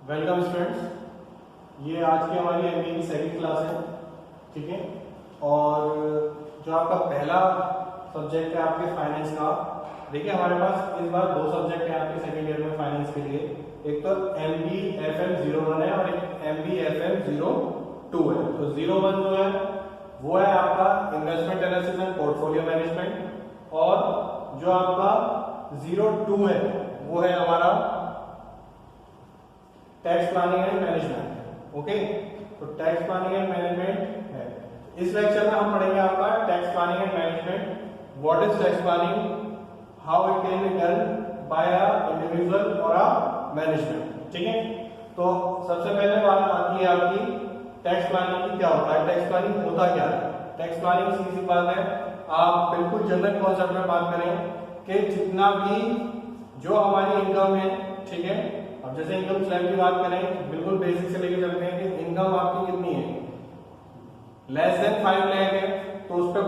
Welcome students, ये आज की हमारी एमबीए की सेकंड क्लास है। ठीक है, और जो आपका पहला सब्जेक्ट है आपके फाइनेंस का, देखिए हमारे पास इस बार दो सब्जेक्ट हैं आपके सेकंड ईयर में फाइनेंस के लिए। एक तो MBFM 01 है और एक MBFM 02 है। तो 01 जो है वो है आपका investment analysis and portfolio management, और जो आपका 02 है वो है हमारा tax planning and management. Okay, तो टैक्स प्लानिंग एंड मैनेजमेंट है। इस लेक्चर में हम पढ़ेंगे आपका tax planning and management, what is tax planning, how it can be done by a individual और अ मैनेजमेंट। ठीक है, तो सबसे पहले बात आती है आपकी टैक्स प्लानिंग की। क्या होता है टैक्स प्लानिंग, होता क्या है? टैक्स प्लानिंग सीधी सी बात है, आप बिल्कुल जनरल कॉन्सेप्ट में बात करें कि जितना भी जो हमारी इनकम है, ठीक है, अब जैसे इनकम स्लैब की बात करें, बिल्कुल बेसिक से लेके चलते हैं कि इनकम आपकी कितनी है, लेस देन 5 लाख है तो उस पर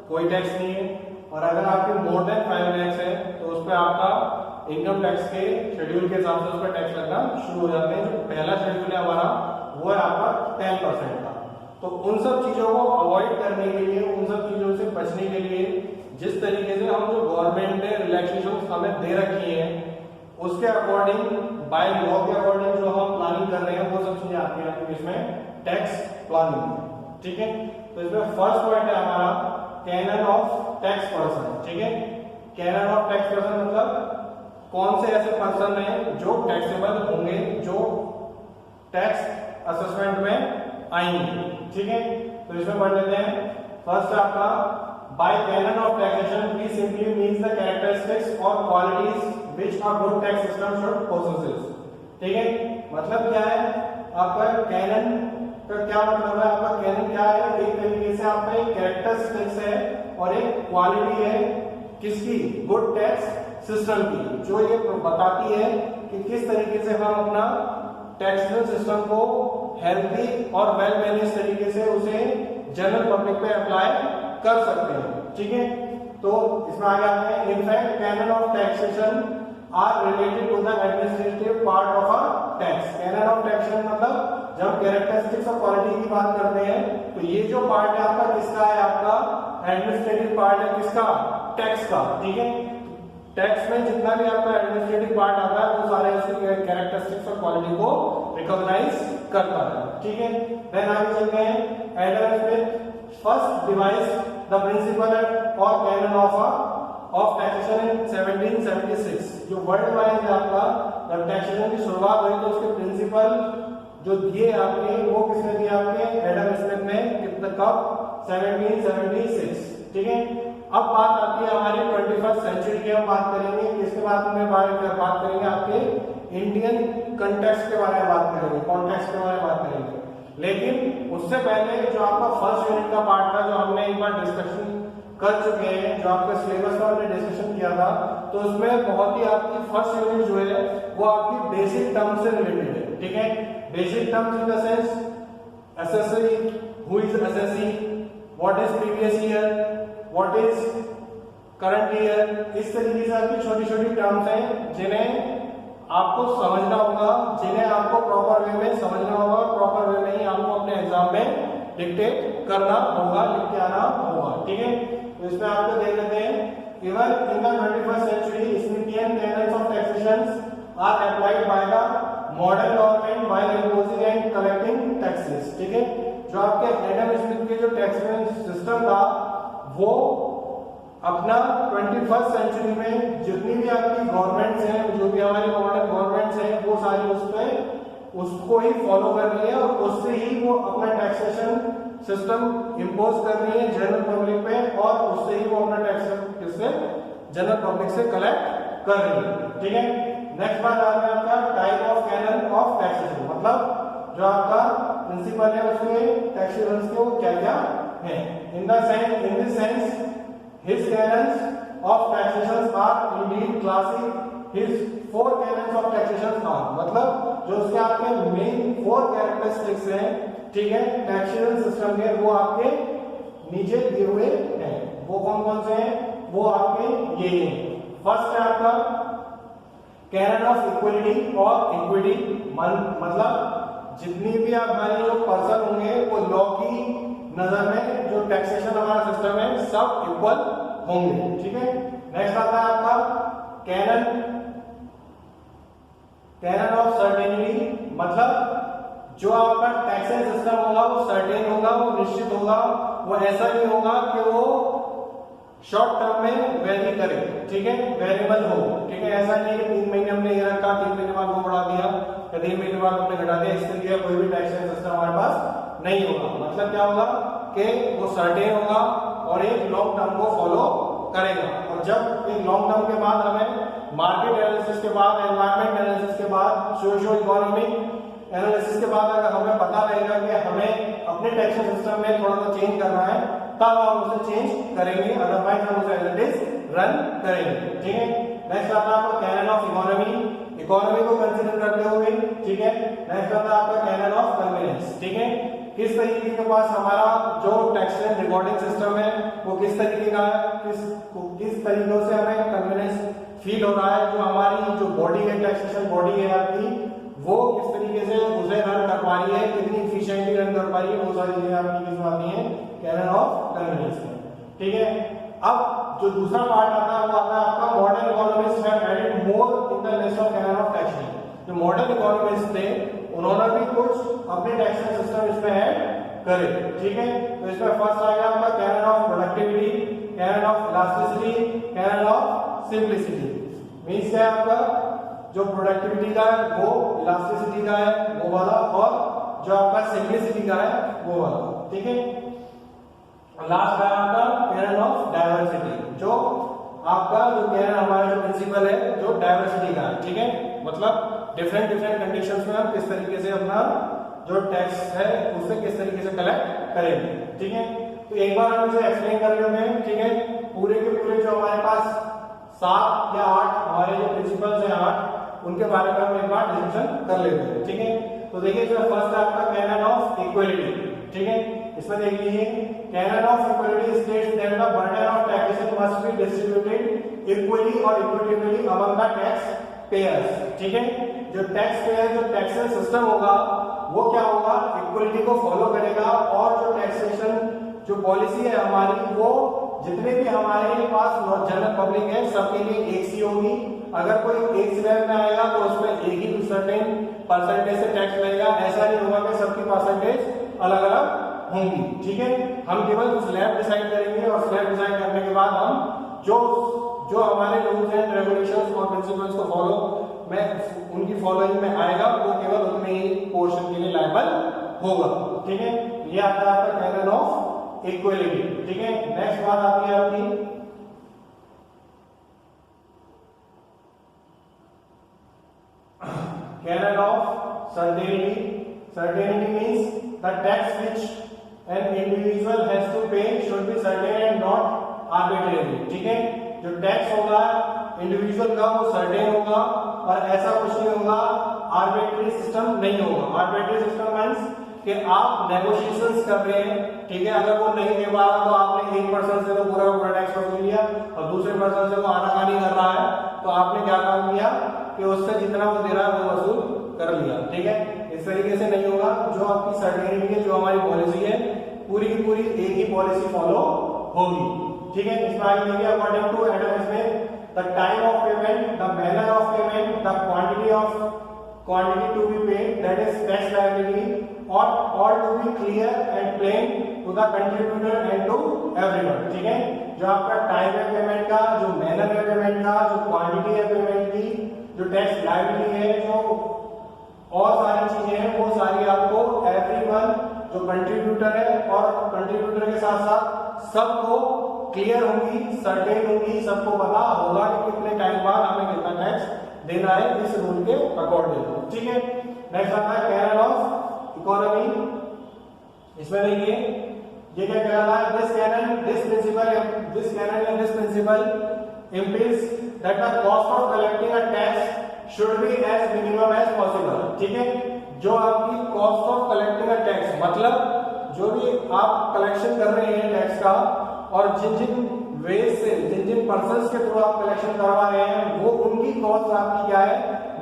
कोई टैक्स नहीं है, और अगर आपकी मोर देन 5 लाख है तो उस पर आपका इनकम टैक्स के शेड्यूल के हिसाब से उस पर टैक्स लगना शुरू हो जाते हैं। जो पहला शेड्यूल है हमारा वो है आपका 10% का। तो उन सब चीजों को अवॉइड करने के लिए, उन सब चीजों से बचने के लिए जिस तरीके से हम जो गवर्नमेंट ने रिलैक्सेशन हमें दे रखी है उसके अकॉर्डिंग, बाय लॉ के अकॉर्डिंग जो हम प्लानिंग कर रहे हैं वो सब चीजें आती हैं इसमें टैक्स प्लानिंग। ठीक है, तो इसमें फर्स्ट पॉइंट है हमारा कैनन ऑफ टैक्स पर्सन। ठीक है, कैनन ऑफ टैक्स पर्सन मतलब कौन से ऐसे पर्सन हैं जो टैक्सेबल होंगे, जो टैक्स असेसमेंट में आएंगे। ठीक है, तो इसमें पढ़ लेते हैं। फर्स्ट आपका by canon of taxation we simply means the characteristics और qualities which a good tax system should possesses। ठीक है, मतलब क्या है आपका कैनन का, क्या मतलब है आपका कैनन क्या है? एक तरीके से आपका एक कैरेक्टरिस्टिक्स है और एक क्वालिटी है किसकी? गुड टैक्स सिस्टम की, जो ये बताती है कि किस तरीके से हम अपना टैक्सेशन सिस्टम को हेल्थी और वेल मैनेज तरीके से उसे जनरल पब्लिक पे अप्लाई कर सकते हैं। ठीक है, तो इसमें आगे आते हैं in fact canon of taxation are related to the administrative part of a tax. Canon of taxation मतलब जब कैरेक्टरिस्टिक्स और क्वालिटी की बात करते हैं तो ये जो पार्ट है आपका किसका है? आपका एडमिनिस्ट्रेटिव पार्ट है, किसका? टैक्स का। ठीक है, टैक्स में जितना भी आपका एडमिनिस्ट्रेटिव पार्ट आता है वो सारे उसकी कैरेक्टरिस्टिक्स और क्वालिटी को रिकॉग्नाइज करता है। ठीक है, देन आगे चलते हैं। Adam Smith first devise the principle और कैनन ऑफ टैक्सेशन इन 1776। जो वर्ल्ड वाइड है आपका जब टैक्सेशन की शुरुआत हुई तो उसके प्रिंसिपल जो दिए आपके वो किसने दिए? आपके एडम स्मिथ ने। कितने कब? 1776। ठीक है, अब बात आती है हमारी 21st सेंचुरी की। हम बात करेंगे किसके बारे में? बात करेंगे आपके इंडियन कंटेक्स्ट के बारे में बात करेंगे, कॉन्टेक्स्ट के बारे में बात करेंगे। लेकिन उससे पहले जो आपका फर्स्ट यूनिट का पार्ट था, जो हमने एक बार डिस्कशन कर चुके हैं, जो आपके सिलेबस का हमने डिस्कशन किया था, तो उसमें बहुत ही आपकी फर्स्ट यूनिट जो है वो आपकी बेसिक टर्म से रिलेटेड है। ठीक है, basic terms in the sense accessory, who is एसेसी, what is previous year, what is current year. इस तरीके से आपकी छोटी छोटी टर्म्स हैं जिन्हें आपको समझना होगा, जिन्हें आपको प्रॉपर वे में समझना होगा, प्रॉपर वे में ही आपको अपने एग्जाम में डिक्टेट करना होगा, लिख के आना होगा। ठीक है, तो इसमें आपको देख लेते हैं। Even in the 21st century Smithian canons of taxation are applied by the modern government by imposing and collecting taxes. ठीक है, जो आपके एडम स्मिथ के जो टैक्सेशन सिस्टम था वो अपना 21st सेंचुरी में जितनी भी आपकी गवर्नमेंट्स हैं, जो भी हमारी मॉडर्न गवर्नमेंट्स हैं, वो सारी उस पे उसको ही फॉलो कर रही है और उससे ही वो अपना टैक्सेशन सिस्टम इंपोज कर रही है जनरल पब्लिक पे, और उससे ही वो अपना टैक्सेशन किससे? जनरल पब्लिक से कलेक्ट कर रही है। ठीक है, नेक्स्ट बात आ गया आपका type of canon of taxation, मतलब जो आपका प्रिंसिपल है उसके टैक्सेशन के वो क्या क्या है। In this sense his canons of taxation are indeed classic. His 4 canons of taxation are, मतलब जो उसके आपके मेन 4 कैरेक्टरिस्टिक्स हैं, ठीक है, टैक्सेशन सिस्टम के, वो आपके नीचे दिए हुए हैं। वो कौन कौन से हैं? वो आपके ये हैं। फर्स्ट है आपका कैनन ऑफ इक्वलिटी और इक्विटी, मतलब जितनी भी हमारे जो पर्सन होंगे वो लॉ की नजर में जो टैक्सेशन हमारा सिस्टम है सब इक्वल होंगे। ठीक है, नेक्स्ट आता है आपका कैनन ऑफ सर्टेनिटी, मतलब जो आपका टैक्सेशन सिस्टम होगा वो सर्टेन होगा, वो निश्चित होगा, वो ऐसा नहीं होगा कि वो शॉर्ट टर्म में वेरी करे। ठीक है, वेरिएबल हो। ठीक है, ऐसा नहीं कि 3 महीने हमने ये रखा, 3 महीने बाद वो बढ़ा दिया या 3 महीने बाद हमने घटा दिया, इस तरीके का कोई भी टैक्सेशन सिस्टम हमारे पास नहीं होगा। मतलब क्या होगा कि वो सर्टेन होगा और एक लॉन्ग टर्म को फॉलो करेगा। और जब एक लॉन्ग टर्म के बाद हमें मार्केट एनालिसिस के बाद, एनवायरमेंट एनालिसिस के बाद, सोशियो इकोनॉमिक एनालिसिस के बाद अगर हमें पता लगेगा कि हमें अपने टैक्सेशन सिस्टम में थोड़ा सा चेंज करना है, तब हम उसे चेंज करेंगे, अदरवाइज हम उसे एज इट इज रन करेंगे। ठीक है, नेक्स्ट आता है आपका कैनन ऑफ इकोनॉमी, इकोनॉमी को कंसीडर करते हुए। ठीक है, नेक्स्ट आता है आपका कैनन ऑफ कन्वीनियंस। ठीक है, किस तरीके के पास हमारा जो टैक्सेशन रिकॉर्डिंग सिस्टम है वो किस तरीके का है, किस तरीकों से हमें कन्वीनियंस फील हो रहा है, जो हमारी जो बॉडी है, टैक्सेशन बॉडी है आपकी, वो किस तरीके से उसे रन कर पा रही है, कितनी इफिशिएंटली रन कर पा रही है, वो सारी चीजें आपकी किस में आती हैं, कैनन ऑफ कन्वीनियंस में। ठीक है, अब जो दूसरा पार्ट आता है वो आता है आपका modern economist have added more in the list of canon of taxation. जो मॉडर्न इकोनॉमिस्ट थे उन्होंने भी कुछ अपने टैक्सेशन सिस्टम इसमें ऐड करे। ठीक है, तो इसमें फर्स्ट आएगा आपका canon of productivity, canon of elasticity, canon of simplicity. Means क्या है आपका, जो प्रोडक्टिविटी का है वो इलास्टिसिटी का है वो वाला, और जो आपका सिंप्लिसिटी का है वो वाला। ठीक है, लास्ट है आपका कैनन ऑफ डाइवर्सिटी, जो आपका जो कैनन हमारा जो प्रिंसिपल है जो डाइवर्सिटी का है। ठीक है, मतलब डिफरेंट कंडीशंस में हम किस तरीके से अपना जो टैक्स है उससे किस तरीके से कलेक्ट करेंगे। ठीक है, तो एक बार हम इसे एक्सप्लेन कर लेते हैं। ठीक है, पूरे के पूरे जो हमारे पास 7 या 8 हमारे जो प्रिंसिपल्स हैं 8, उनके बारे में हम एक बार डिस्कशन कर लेते हैं। ठीक है, तो देखिए जो फर्स्ट है आपका कैनन ऑफ इक्वलिटी। ठीक है, इसमें देख लीजिए, canon of equality states that the burden of taxation must be distributed equally और equitably among the tax payers. ठीक है, जो टैक्स पेयर जो टैक्सेशन सिस्टम होगा वो क्या होगा, इक्वलिटी को फॉलो करेगा, और जो टैक्सेशन जो पॉलिसी है हमारी वो जितने भी हमारे पास जनरल पब्लिक है सबके लिए एक सी होगी। अगर कोई एक स्लैब में आएगा तो उसमें एक ही सर्टेन परसेंटेज से टैक्स लगेगा, ऐसा नहीं होगा कि सबकी परसेंटेज अलग अलग होंगी। ठीक है, हम केवल स्लैब डिसाइड करेंगे और स्लैब डिसाइड करने के बाद हम जो हमारे रूल्स एंड रेगुलेशंस और प्रिंसिपल्स को फॉलो में उनकी फॉलोइंग में आएगा वो केवल उतने ही पोर्शन के लिए लायबल होगा। ठीक है, ये आता है आपका कैनन ऑफ इक्वलिटी। ठीक है, नेक्स्ट बात आती है आपकी canon of certainty. Certainty means the tax which an individual has to pay should be certain and not arbitrary. ठीक है, जो टैक्स होगा इंडिविजुअल का वो सर्टेन होगा और ऐसा कुछ नहीं होगा, आर्बिट्रेरी सिस्टम नहीं होगा। आर्बिट्रेरी सिस्टम मींस कि आप नेगोशिएशंस कर रहे हैं। ठीक है, अगर वो नहीं दे पा रहा तो आपने एक पर्सन से तो पूरा टैक्स वसूल लिया और दूसरे पर्सन से वो आनाकानी कर रहा है तो आपने क्या काम किया कि उससे जितना वो दे रहा है वो वसूल कर लिया। ठीक है, इस तरीके से नहीं होगा। जो आपकी सर्टेनिटी है, जो हमारी पॉलिसी है, पूरी की पूरी एक ही पॉलिसी फॉलो होगी। ठीक है, इसमें आगे देखिए according to Adam Smith the time of payment, the manner of payment, the quantity to be paid, that is tax liability, or all to be clear and plain to the contributor and to everyone. ठीक है, जो आपका time है payment का, जो manner है payment का, जो क्वांटिटी है पेमेंट की, जो टैक्स लायबिलिटी है, जो और सारी चीजें हैं वो सारी आपको एवरीवन जो कंट्रीब्यूटर है और कंट्रीब्यूटर के साथ साथ सबको क्लियर होगी, सर्टेन होगी, सबको पता होगा कि कितने टाइम बाद हमें कितना टैक्स देना है इस रूल के अकॉर्डिंग। ठीक है, नेक्स्ट आता है कैनन ऑफ इकोनॉमी। इसमें देखिए ये क्या कह रहा है, this canon and this principle implies that the cost of collecting a tax should be as minimum as possible. ठीक है, जो आपकी cost of collecting a tax मतलब जो भी आप कलेक्शन कर रहे हैं टैक्स का और जिन वेज से जिन पर्संस के थ्रू आप कलेक्शन करवा रहे हैं वो उनकी कॉस्ट आपकी क्या है,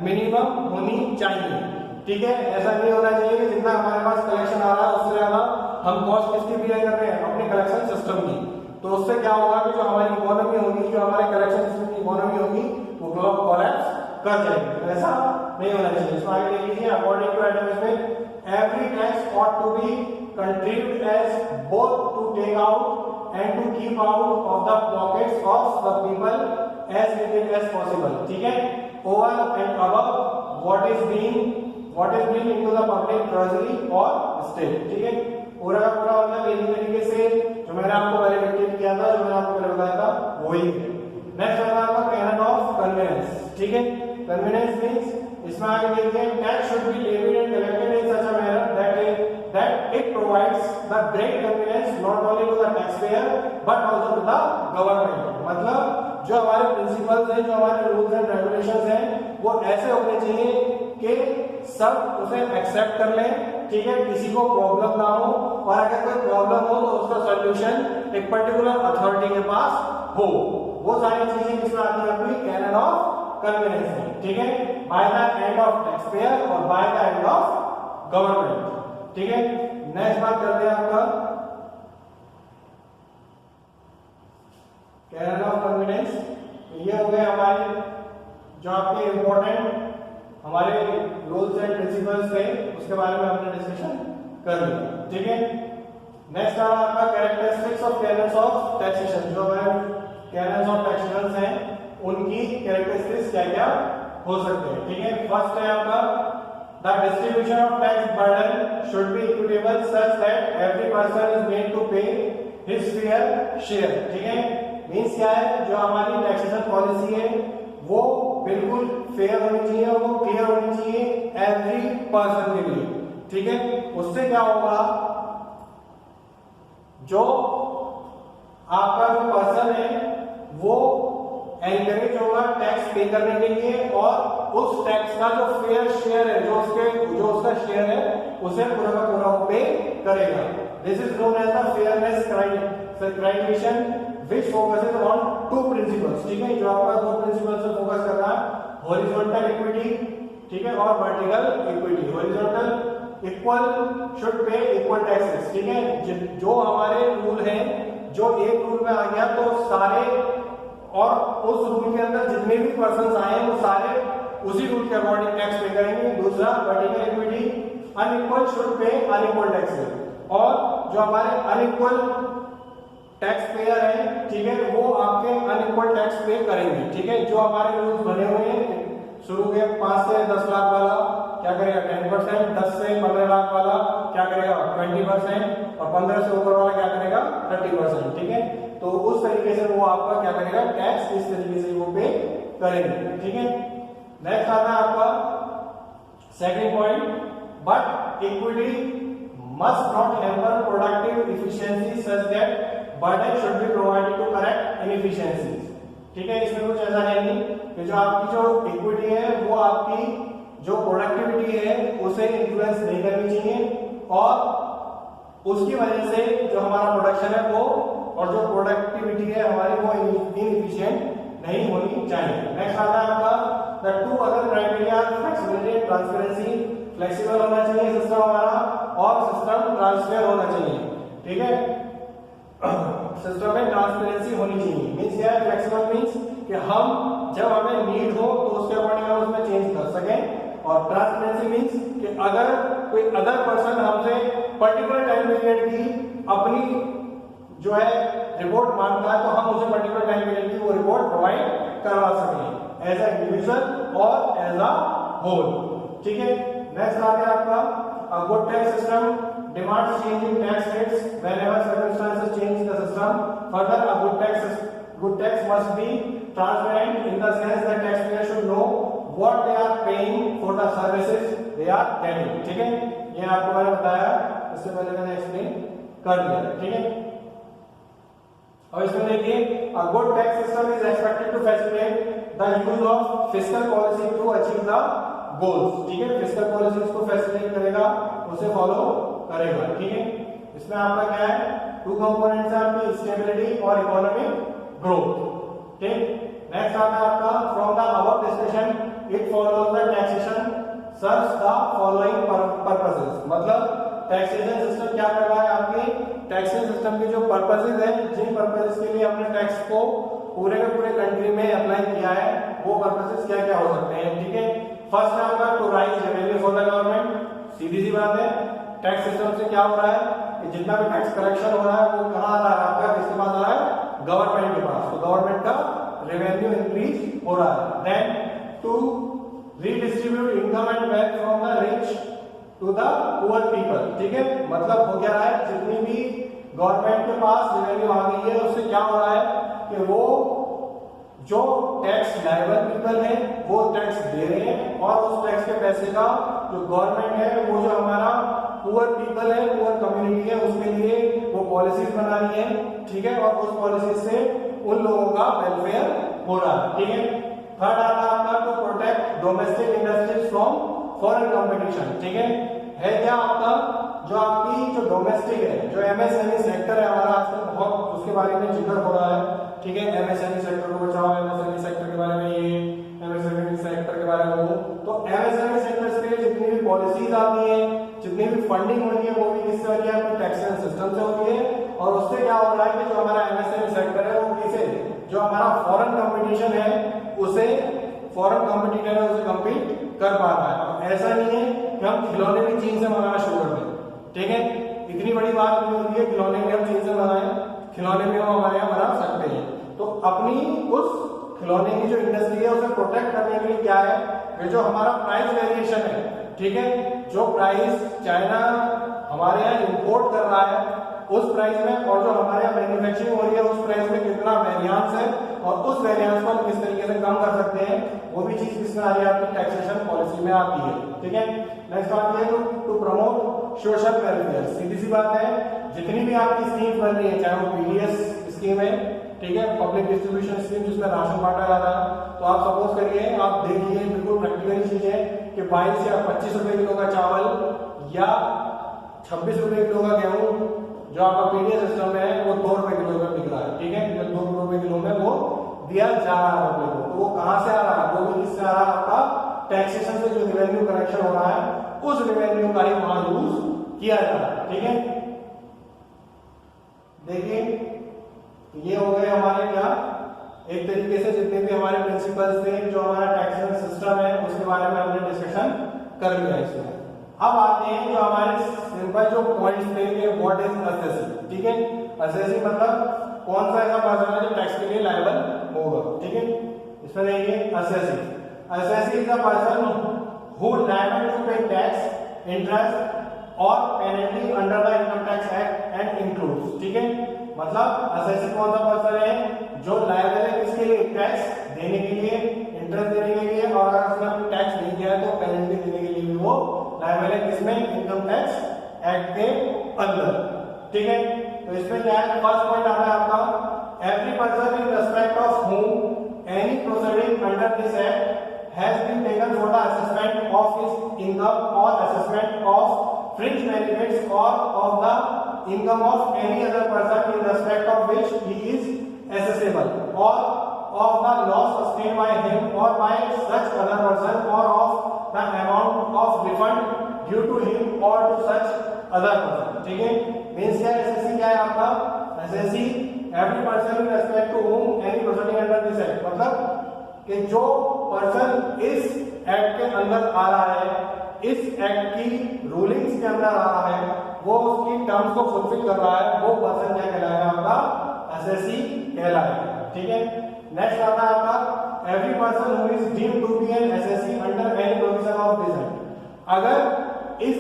मिनिमम होनी चाहिए। ठीक है, ऐसा नहीं होना चाहिए कि जितना हमारे पास कलेक्शन आ रहा है उससे ज्यादा हम कॉस्ट किसकी बियर कर रहे हैं, अपने कलेक्शन सिस्टम की। तो उससे क्या होगा कि जो हमारी इकोनॉमी होगी, जो हमारे कलेक्शन सिस्टम की इकोनॉमी होगी, वो कोलैप्स कर जाएगी। तो ऐसा नहीं होना चाहिए। इसमें आगे देख लीजिए, according to Adam Smith every tax ought to be contributed as both to take out and to keep out of the pockets of the people as little as possible. ठीक है, over and above what is being into the public treasury और state. ठीक है, पूरा का पूरा मतलब इसी तरीके से जो मैंने आपको पहले डिक्टेट किया था, जो मैंने आपको पहले बताया था, वही है। नेक्स्ट आता है आपका कैनन ऑफ कन्वीनियंस। ठीक है, कन्वीनियंस मींस इसमें आगे देखिए, tax should be levied and collected in such a manner that it provides the great convenience not only to the taxpayer but also to the government। मतलब जो हमारे principles हैं, जो हमारे रूल्स एंड रेगुलेशंस हैं, वो ऐसे होने चाहिए कि सब उसे एक्सेप्ट कर लें। ठीक है, किसी को प्रॉब्लम ना हो, और अगर कोई प्रॉब्लम हो तो उसका सॉल्यूशन एक पर्टिकुलर अथॉरिटी के पास हो। वो सारी चीजें किसमें आती है, अपनी कैनन ऑफ कन्वीनियंस में। ठीक है, by the end of taxpayer और by the end of government. ठीक है, नेक्स्ट बात करते हैं आपका कैनन ऑफ कन्वीनियंस। ये हो गए हमारे जो आपके इंपॉर्टेंट हमारे रूल्स एंड प्रिंसिपल्स थे, उसके बारे में हमने डिस्कशन कर लिया। ठीक है, नेक्स्ट आ रहा है आपका characteristics of cannons of taxation. जो हमारे कैनन्स ऑफ टैक्सेशन हैं, उनकी कैरेक्टरिस्टिक्स क्या क्या हो सकते हैं। ठीक है, फर्स्ट है आपका the distribution of tax burden should be equitable such that every person is made to pay his fair share। ठीक है, मींस क्या है, जो हमारी टैक्सेशन पॉलिसी है वो बिल्कुल फेयर होनी चाहिए और वो क्लियर होनी चाहिए एवरी पर्सन के लिए। ठीक है, उससे क्या होगा, जो आपका जो पर्सन है वो एनकरेज होगा टैक्स पे करने के लिए, और उस टैक्स का जो फेयर शेयर है, जो उसका शेयर है, उसे पूरा का पूरा वो पे करेगा। This is known as the fairness criterion which focuses on two principles. ठीक है, जो आपका दो प्रिंसिपल से फोकस कर रहा है, हॉरिजॉन्टल इक्विटी, ठीक है, और vertical equity. Horizontal equal should pay equal taxes. ठीक है, जो हमारे रूल हैं, जो एक रूल में आ गया तो सारे, और उस रूल के अंदर जितने भी पर्सन आए वो सारे उसी रूल के अकॉर्डिंग टैक्स पे करेंगे। दूसरा vertical equity, unequal should pay unequal taxes, और जो हमारे अनइक्वल टैक्स पेयर है, ठीक है, वो आपके अनइक्वल टैक्स पे करेंगे। ठीक है, जो हमारे रूल्स बने हुए हैं, शुरू के 5 से 10 लाख वाला क्या करेगा 10%, 10 से 15 लाख वाला क्या करेगा 20%, और 15 से ऊपर वाला क्या करेगा 30%। ठीक है, तो उस तरीके से वो आपका क्या करेगा, टैक्स इस तरीके से वो पे करेंगे। ठीक है, नेक्स्ट आता है आपका second point, but equity must not hamper productive efficiency such that burden should be provided to correct inefficiencies. ठीक है, इसमें कुछ ऐसा है नहीं कि जो आपकी जो इक्विटी है वो आपकी जो प्रोडक्टिविटी है उसे इन्फ्लुएंस नहीं करनी चाहिए, और उसकी वजह से जो हमारा प्रोडक्शन है वो और जो प्रोडक्टिविटी है हमारी वो इनएफिशिएंट नहीं होनी चाहिए। नेक्स्ट आता है आपका the two other criteria, flexibility, transparency. Flexible होना चाहिए सिस्टम हमारा, और सिस्टम ट्रांसफर होना चाहिए। ठीक है, सिस्टम में ट्रांसपेरेंसी होनी चाहिए। मींस क्या है, फ्लेक्सिबल मींस कि हम जब हमें नीड हो तो उसके अकॉर्डिंग हम उसमें चेंज कर सकें, और ट्रांसपेरेंसी मींस कि अगर कोई अदर पर्सन हमसे पर्टिकुलर टाइम पीरियड की अपनी जो है रिपोर्ट मांगता है तो हम उसे पर्टिकुलर टाइम पीरियड की वो रिपोर्ट प्रोवाइड करवा सकें एज अ इंडिविजुअल और एज अ होल। ठीक है, नेक्स्ट आ गया आपका good tax system demands change in tax rates whenever circumstances change the system. Further, a good tax must be transparent in the sense that taxpayers should know what they are paying for the services they are getting। ठीक है, ये आपको मैंने बताया, इससे पहले मैंने explain कर दिया। ठीक है, और इसमें देखिए a good tax system is expected to facilitate the use of fiscal policy to achieve the goals। ठीक है, फिस्कल पॉलिसी उसको फैसिलिटेट करेगा, उसे फॉलो करेगा। ठीक है, इसमें आपका क्या है, टू कंपोनेंट्स है आपकी, स्टेबिलिटी और इकोनॉमिक ग्रोथ। ठीक, नेक्स्ट आता है आपका from the above discussion it follows the taxation serves the following purposes, मतलब टैक्सेशन सिस्टम क्या कर रहा है, आपके टैक्सेशन सिस्टम के जो पर्पसेस है, जिन पर्पसेस के लिए हमने टैक्स को पूरे के पूरे कंट्री में अप्लाई किया है, वो पर्पसेस क्या क्या हो सकते हैं, ठीक है। फर्स्ट है आपका to raise revenue for the government, सीधी सी बात है, टैक्स सिस्टम से क्या हो रहा है कि जितना भी टैक्स कलेक्शन हो रहा है वो कहां आ रहा है, आपका किसके पास आ रहा है, गवर्नमेंट के पास, तो गवर्नमेंट का रेवेन्यू इंक्रीज हो रहा है। Then to redistribute income and wealth from the rich to the poor people, ठीक है, मतलब हो क्या रहा है, जितनी भी गवर्नमेंट के पास रेवेन्यू आ गई है उससे क्या हो रहा है कि वो जो टैक्स लायबल पीपल है वो टैक्स दे रहे हैं, और उस टैक्स के पैसे का जो गवर्नमेंट है वो जो हमारा पुअर पीपल है, पुअर कम्युनिटी है, उसके लिए वो पॉलिसीज बना रही है, ठीक है, और उस पॉलिसी से उन लोगों का वेलफेयर हो रहा है, ठीक है। थर्ड आता है आपका to protect domestic industries from foreign competition, ठीक है क्या आपका जो आपकी जो डोमेस्टिक है, जो एमएसएमई सेक्टर है हमारा, आजकल बहुत उसके बारे में जिक्र हो रहा है, ठीक है, एमएसएमई सेक्टर को बचाओ, एमएसएमई सेक्टर के बारे में ये, एमएसएमई सेक्टर के बारे में वो, तो एमएसएमई सेक्टर्स के लिए जितनी भी पॉलिसीज आती है, जितनी भी फंडिंग हो रही है, वो भी किससे हो रही है, अपने टैक्सेशन सिस्टम से होती है, और उससे क्या हो रहा है कि जो हमारा एमएसएमई सेक्टर है वो किसे, जो हमारा फॉरेन कंपटीशन है उसे, फॉरेन कंपटीटर है उसे कम्पीट कर पा रहा है। अब ऐसा नहीं है कि हम खिलौने भी चीन से मंगाना शुरू कर दें, ठीक है, इतनी बड़ी बात नहीं होती है खिलौने भी हम चीन से मंगाएं, खिलौने भी हम हमारे यहाँ बना सकते हैं। तो अपनी उस खिलौने की जो इंडस्ट्री है उसे प्रोटेक्ट करने के लिए क्या है, ये जो हमारा प्राइस वेरिएशन है, ठीक है, जो प्राइस चाइना हमारे यहाँ इंपोर्ट कर रहा है उस प्राइस में और जो हमारे यहाँ मैन्युफैक्चरिंग हो रही है उस प्राइस में कितना वेरिएंस है, और उस वेरिएंस को हम किस तरीके से कम कर सकते हैं, वो भी चीज किसमें आ रही है, आपकी टैक्सेशन पॉलिसी में आती है, ठीक है। नेक्स्ट आती है टू प्रमोट सोशल वेलफेयर, सीधी सी बात है, जितनी भी आपकी स्कीम बन रही है, चाहे वो पीडीएस स्कीम है, ठीक है, पब्लिक डिस्ट्रीब्यूशन स्कीम जिसमें राशन बांटा जा रहा है, तो आप सपोज करिए, आप देखिए बिल्कुल प्रैक्टिकल चीज है कि 22 या 25 रुपए किलो का चावल या 26 रुपए किलो का गेहूं जो आपका पीडीएस सिस्टम है वो 2 रुपए किलो में बिक रहा है, ठीक है, जो 2 रुपए किलो में वो दिया जा रहा है अपने को, तो वो कहां से आ रहा है, वो भी किससे आ रहा है, आपका टैक्सेशन से जो रेवेन्यू कलेक्शन हो रहा है उस रेवेन्यू का ही वहां यूज किया जा रहा है, ठीक है। देखिए ये हो गए हमारे क्या, एक तरीके से जितने भी हमारे प्रिंसिपल्स थे, जो हमारा टैक्सेशन सिस्टम है उसके बारे में हमने डिस्कशन कर लिया इसमें। अब आते हैं जो हमारे सिंपल जो पॉइंट्स थे कि व्हाट इज असेसी, ठीक है, असेसी मतलब कौन सा ऐसा पर्सन है जो टैक्स के लिए लायबल होगा, ठीक है। इसमें देखिए assessee is the person who liable to pay tax, interest और penalty under the income tax act and includes, ठीक है, मतलब असेसी कौन सा पर्सन है जो लायबल है किसके लिए, टैक्स देने के लिए, इंटरेस्ट देने के लिए, और अगर उसने टैक्स नहीं दिया है तो पेनल्टी देने के लिए भी वो लायबल है किसमें, इनकम टैक्स एक्ट के अंदर, ठीक है। तो इसमें क्या है, फर्स्ट पॉइंट आता है आपका every person in respect of whom any proceeding under this act has been taken for the assessment of his income और असेसमेंट ऑफ फ्रिंज बेनिफिट्स और of the income of any other person in respect of which he is assessable और of the loss sustained by him or by such other person or of the amount of refund due to him or to such other person, ठीक है। Means क्या है, SSC क्या है आपका, assessee every person in respect to whom any proceeding under this act, मतलब कि जो पर्सन इस एक्ट के अंदर आ रहा है, इस एक्ट की रूलिंग्स के अंदर आ रहा है, वो उसकी टर्म्स को फुलफिल कर रहा है, वो पर्सन क्या कहलाएगा, आपका एसएससी कहलाएगा, ठीक है। नेक्स्ट आता है आपका every person who is deemed to be an assessee under any provision of this act, अगर इस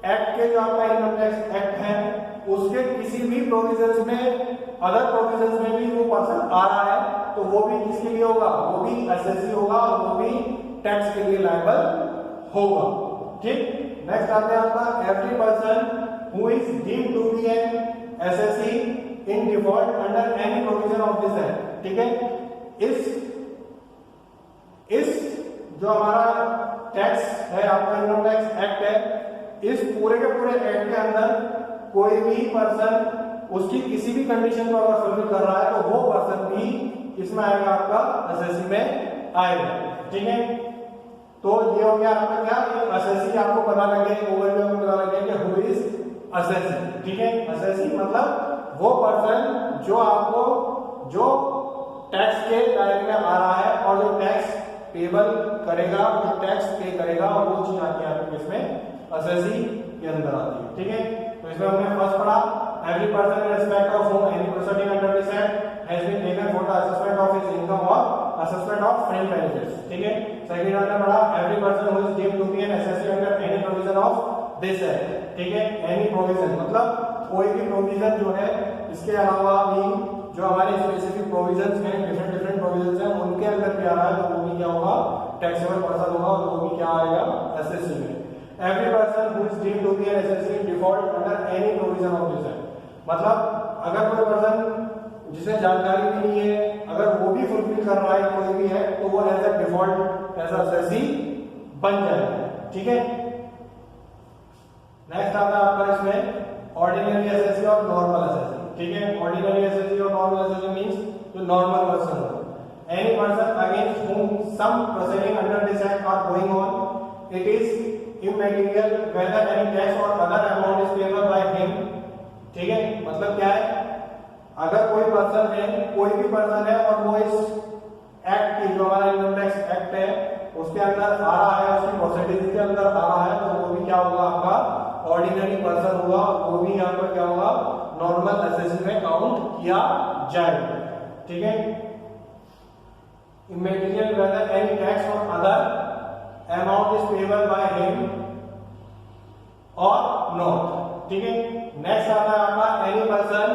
एक्ट के जो आपका इनकम टैक्स एक्ट है उसके किसी भी प्रोविजंस में, अदर प्रोविजंस में भी वो पर्सन आ रहा है, तो वो भी किसके लिए होगा, वो भी एसएससी होगा और वो भी टैक्स के लिए लायबल होगा, ठीक। नेक्स्ट आता है आपका every person who is deemed to be an assessee in default under any provision of this act, ठीक है। इस जो हमारा टैक्स है, आपका इनकम टैक्स एक्ट है, इस पूरे के पूरे एक्ट के अंदर कोई भी पर्सन उसकी किसी भी कंडीशन को अगर फुलफिल कर रहा है तो वो पर्सन भी इसमें आएगा, आपका एसएससी में आएगा, ठीक है। तो ये हो गया आपका क्या, असेसी आपको पता लग गया, ओवरव्यू में पता लग गया कि हु इज असेसी। ठीक है, असेसी मतलब वो पर्सन जो आपको जो टैक्स के दायरे में आ रहा है और जो टैक्स पेबल करेगा, जो टैक्स पे करेगा, और वो चीज आती है आपको इसमें असेसी के अंदर आती है। ठीक है, तो इसमें हमने फर्स्ट पढ़ा every person in respect of whom any proceeding under this act has been taken for the assessment of his income और असेसमेंट ऑफ फ्रेंड बेनिफिट्स। ठीक है, सेकंड हमने पढ़ा every person who is deemed to be an assessee under any provision of this act. ठीक है, any provision मतलब कोई भी प्रोविजन जो है, इसके अलावा भी जो हमारे स्पेसिफिक प्रोविजंस हैं, डिफरेंट प्रोविजंस हैं, उनके अंदर भी आ रहा है तो वो भी क्या होगा, टैक्सेबल पर्सन होगा, और वो भी क्या आएगा, एसएससी में। Every person who is deemed to be an assessee in default under any provision of this act, मतलब अगर कोई पर्सन जिसे जानकारी भी नहीं है, अगर वो भी फुलफिल कर रहा है कोई भी है, तो वो as a default as assessee बन जाएगा। ठीक है, नेक्स्ट आता है आपका इसमें ऑर्डिनरी एसएससी और नॉर्मल एसएससी। ठीक है, ऑर्डिनरी एसएससी और नॉर्मल एसएससी मींस जो नॉर्मल पर्सन हो, any person against whom some proceeding under this act are going on, it is immaterial whether any tax or other amount is payable by him। ठीक है, मतलब क्या है, अगर कोई पर्सन है, कोई भी पर्सन है और वो इस एक्ट की, जो हमारा इनकम टैक्स एक्ट है उसके अंदर आ रहा है, उसकी प्रोसीडिंग के अंदर आ रहा है, तो वो भी क्या होगा, आपका ऑर्डिनरी पर्सन होगा, वो भी यहाँ पर क्या होगा, नॉर्मल एसएससी में काउंट किया जाएगा। ठीक है, immaterial whether any tax or other amount is payable by him or not। ठीक है, नेक्स्ट आता है आपका any person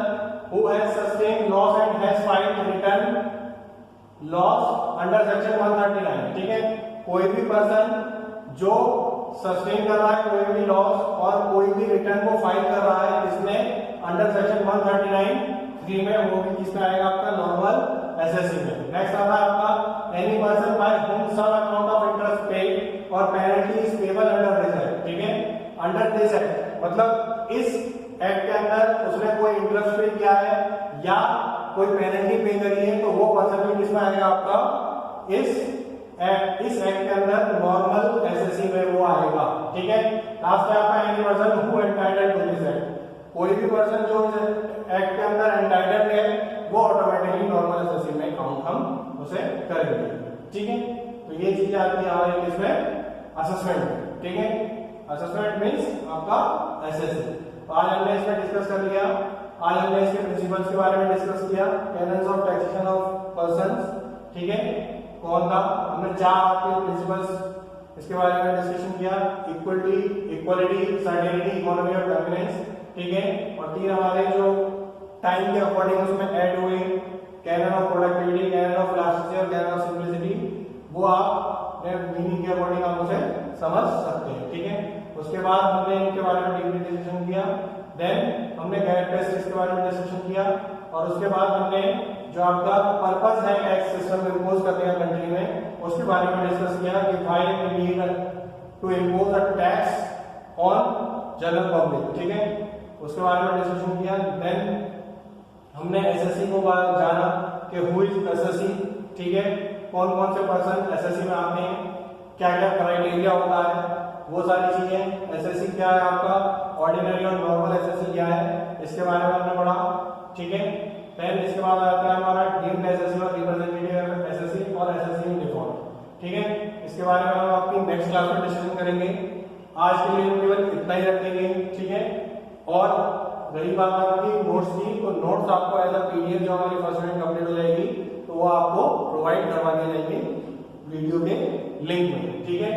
who has sustained loss and has filed return loss under section 139। ठीक है, कोई भी पर्सन जो सस्टेन कर रहा है कोई भी लॉस और कोई भी रिटर्न को फाइल कर रहा है, इसमें अंडर सेक्शन 139(3) में, वो भी किसमें आएगा, आपका नॉर्मल एसएससी में। नेक्स्ट आता है आपका any person by whom some amount of interest paid or penalty is payable under this act। ठीक है, अंडर दिस एक्ट मतलब इस एक्ट के अंदर उसने कोई इंटरेस्ट पे किया है या कोई पेनल्टी पे करी है, तो वो पर्सन भी किसमें आएगा, आपका इस एक्ट के अंदर नॉर्मल एसएससी में वो आएगा। ठीक है, लास्ट है आपका any person who entitled to this act, कोई भी पर्सन जो इस एक्ट के अंदर एंटाइटल्ड है वो ऑटोमेटिकली नॉर्मल एसएससी में काउंट हम उसे करेंगे। ठीक है, तो ये चीज आती है हमारे इसमें असेसमेंट। ठीक है, असेसमेंट मींस आपका एसएससी। तो आज हमने इसमें डिस्कस कर लिया, आज हमने इसके प्रिंसिपल्स के बारे में डिस्कस किया, cannons of taxation of persons. ठीक है, कौन था, हमने 4 आपके प्रिंसिपल्स इसके बारे में डिस्कशन किया, equality, certainty, economy of convenience. ठीक है, और 3 हमारे जो टाइम के अकॉर्डिंग उसमें ऐड हुए, canon of productivity, canon of elasticity और कैनन ऑफ सिंपलिसिटी, वो आप मीनिंग के अकॉर्डिंग आप उसे समझ सकते हैं। ठीक है, उसके बाद हमने इनके बारे में डीपली डिस्कशन किया, देन हमने कैरेक्टरिस्टिक्स के बारे में डिस्कशन किया, और उसके बाद हमने जो आपका पर्पस है टैक्स सिस्टम इंपोज करने का कंट्री में, उसके बारे में डिस्कस किया कि why we need to impose a tax on general public. ठीक है, उसके बारे में डिस्कशन किया। देन हमने एसएससी को जाना कि हु इज एसएससी। ठीक है, कौन कौन से पर्सन एसएससी में आते हैं, क्या क्या क्राइटेरिया होता है, वो सारी चीजें। एसएससी क्या है आपका, ऑर्डिनरी और नॉर्मल एसएससी क्या है, इसके बारे में हमने पढ़ा। ठीक है, देन इसके बाद आता है हमारा डीम्ड एसएससी और रिप्रेजेंटेटिव एसएससी और एसएससी इन डिफॉल्ट। ठीक है, इसके बारे में हम आपकी नेक्स्ट क्लास में डिस्कशन करेंगे। आज के लिए केवल इतना ही रखेंगे। ठीक है, और रही बात आपकी नोट्स की, तो नोट्स आपको एज अ पीडीएफ जो हमारी फर्स्ट यूनिट कंप्लीट हो जाएगी तो वो आपको प्रोवाइड करवा दिए जाएंगे वीडियो के लिंक में। ठीक है,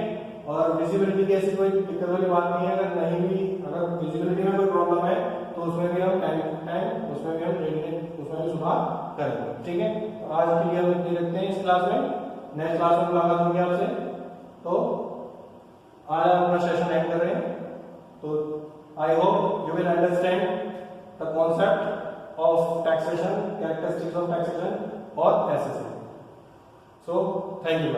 और विजिबिलिटी की ऐसी कोई दिक्कत वाली बात नहीं है, अगर विजिबिलिटी में कोई प्रॉब्लम है तो उसमें भी हम टाइम उसमें भी सुधार करेंगे। ठीक है, तो आज के लिए हम इतनी रखते हैं इस क्लास में, नेक्स्ट क्लास में मुलाकात होगी आपसे। तो आज हम अपना सेशन एंड कर रहे हैं। तो I hope you will understand the concept of taxation, characteristics of taxation और एसएससी। So thank you.